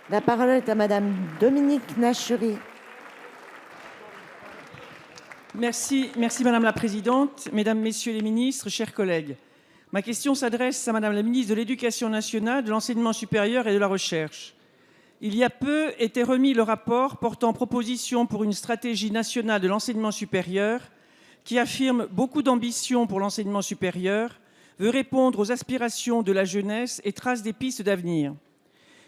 La parole est à Madame Dominique Nachery. Merci Madame la Présidente, Mesdames, Messieurs les ministres, chers collègues. Ma question s'adresse à Madame la ministre de l'Éducation nationale, de l'Enseignement supérieur et de la Recherche. Il y a peu était remis le rapport portant proposition pour une stratégie nationale de l'enseignement supérieur qui affirme beaucoup d'ambition pour l'enseignement supérieur, veut répondre aux aspirations de la jeunesse et trace des pistes d'avenir.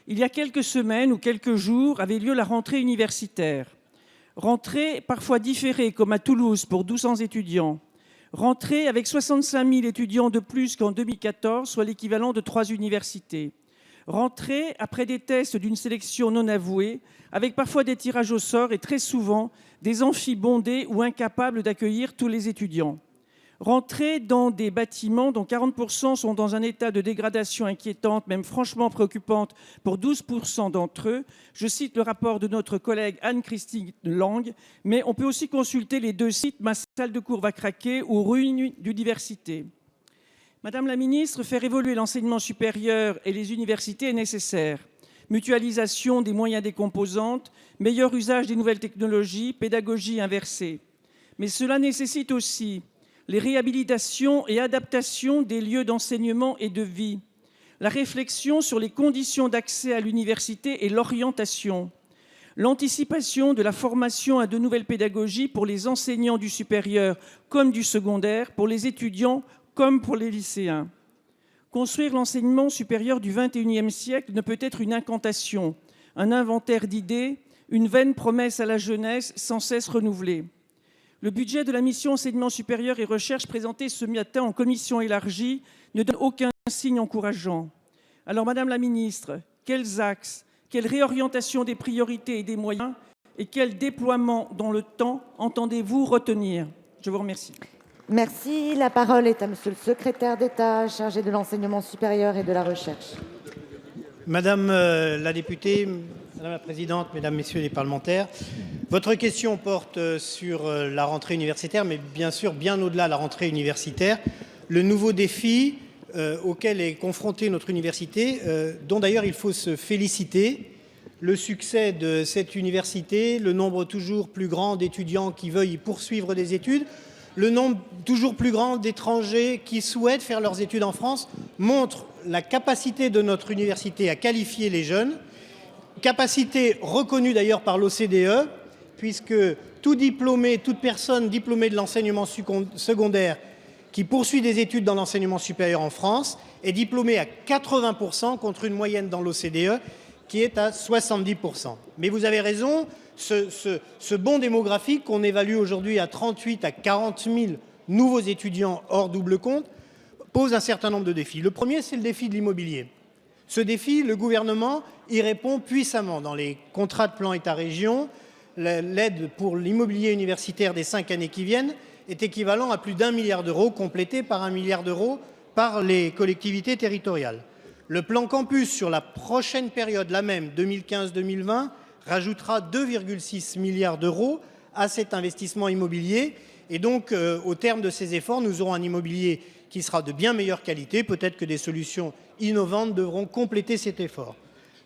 Il y a quelques semaines ou quelques jours avait lieu la rentrée universitaire. Rentrée parfois différée, comme à Toulouse pour 1200 étudiants. Rentrée avec 65 000 étudiants de plus qu'en 2014, soit l'équivalent de 3 universités. Rentrée après des tests d'une sélection non avouée, avec parfois des tirages au sort et très souvent des amphis bondés ou incapables d'accueillir tous les étudiants. Rentrée dans des bâtiments dont 40% sont dans un état de dégradation inquiétante, même franchement préoccupante pour 12% d'entre eux. Je cite le rapport de notre collègue Anne-Christine Lang, mais on peut aussi consulter les deux sites « Ma salle de cours va craquer » ou « Ruine d'université ». Madame la ministre, faire évoluer l'enseignement supérieur et les universités est nécessaire. Mutualisation des moyens des composantes, meilleur usage des nouvelles technologies, pédagogie inversée. Mais cela nécessite aussi les réhabilitations et adaptations des lieux d'enseignement et de vie, la réflexion sur les conditions d'accès à l'université et l'orientation, l'anticipation de la formation à de nouvelles pédagogies pour les enseignants du supérieur comme du secondaire, pour les étudiants comme pour les lycéens. Construire l'enseignement supérieur du XXIe siècle ne peut être une incantation, un inventaire d'idées, une vaine promesse à la jeunesse sans cesse renouvelée. Le budget de la mission Enseignement supérieur et recherche présenté ce matin en commission élargie ne donne aucun signe encourageant. Alors, Madame la ministre, quels axes, quelle réorientation des priorités et des moyens et quel déploiement dans le temps entendez-vous retenir? Je vous remercie. Merci. La parole est à Monsieur le secrétaire d'État chargé de l'enseignement supérieur et de la recherche. Madame la députée, Madame la Présidente, Mesdames, Messieurs les parlementaires, votre question porte sur la rentrée universitaire, mais bien sûr, bien au-delà de la rentrée universitaire, le nouveau défi auquel est confrontée notre université, dont d'ailleurs il faut se féliciter. Le succès de cette université, le nombre toujours plus grand d'étudiants qui veuillent y poursuivre des études, le nombre toujours plus grand d'étrangers qui souhaitent faire leurs études en France montre la capacité de notre université à qualifier les jeunes, capacité reconnue d'ailleurs par l'OCDE, puisque tout diplômé, toute personne diplômée de l'enseignement secondaire qui poursuit des études dans l'enseignement supérieur en France est diplômé à 80% contre une moyenne dans l'OCDE qui est à 70%. Mais vous avez raison, ce bond démographique qu'on évalue aujourd'hui à 38 à 40 000 nouveaux étudiants hors double compte pose un certain nombre de défis. Le premier, c'est le défi de l'immobilier. Ce défi, le gouvernement y répond puissamment. Dans les contrats de plan État-région, l'aide pour l'immobilier universitaire des 5 années qui viennent est équivalent à plus d'1 milliard d'euros, complété par 1 milliard d'euros par les collectivités territoriales. Le plan campus sur la prochaine période, la même, 2015-2020, rajoutera 2,6 milliards d'euros à cet investissement immobilier. Et donc, au terme de ces efforts, nous aurons un immobilier qui sera de bien meilleure qualité. Peut-être que des solutions innovantes devront compléter cet effort.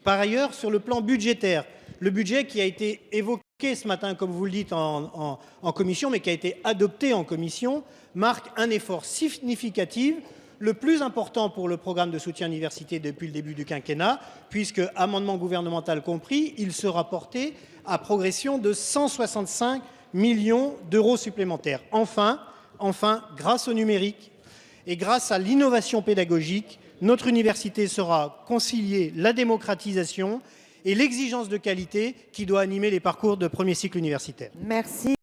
Par ailleurs, sur le plan budgétaire, le budget qui a été évoqué ce matin, comme vous le dites, en commission, mais qui a été adopté en commission, marque un effort significatif, le plus important pour le programme de soutien à l'université depuis le début du quinquennat, puisque, amendement gouvernemental compris, il sera porté à progression de 165 millions d'euros supplémentaires. Enfin, grâce au numérique et grâce à l'innovation pédagogique, notre université saura concilier la démocratisation et l'exigence de qualité qui doit animer les parcours de premier cycle universitaire. Merci.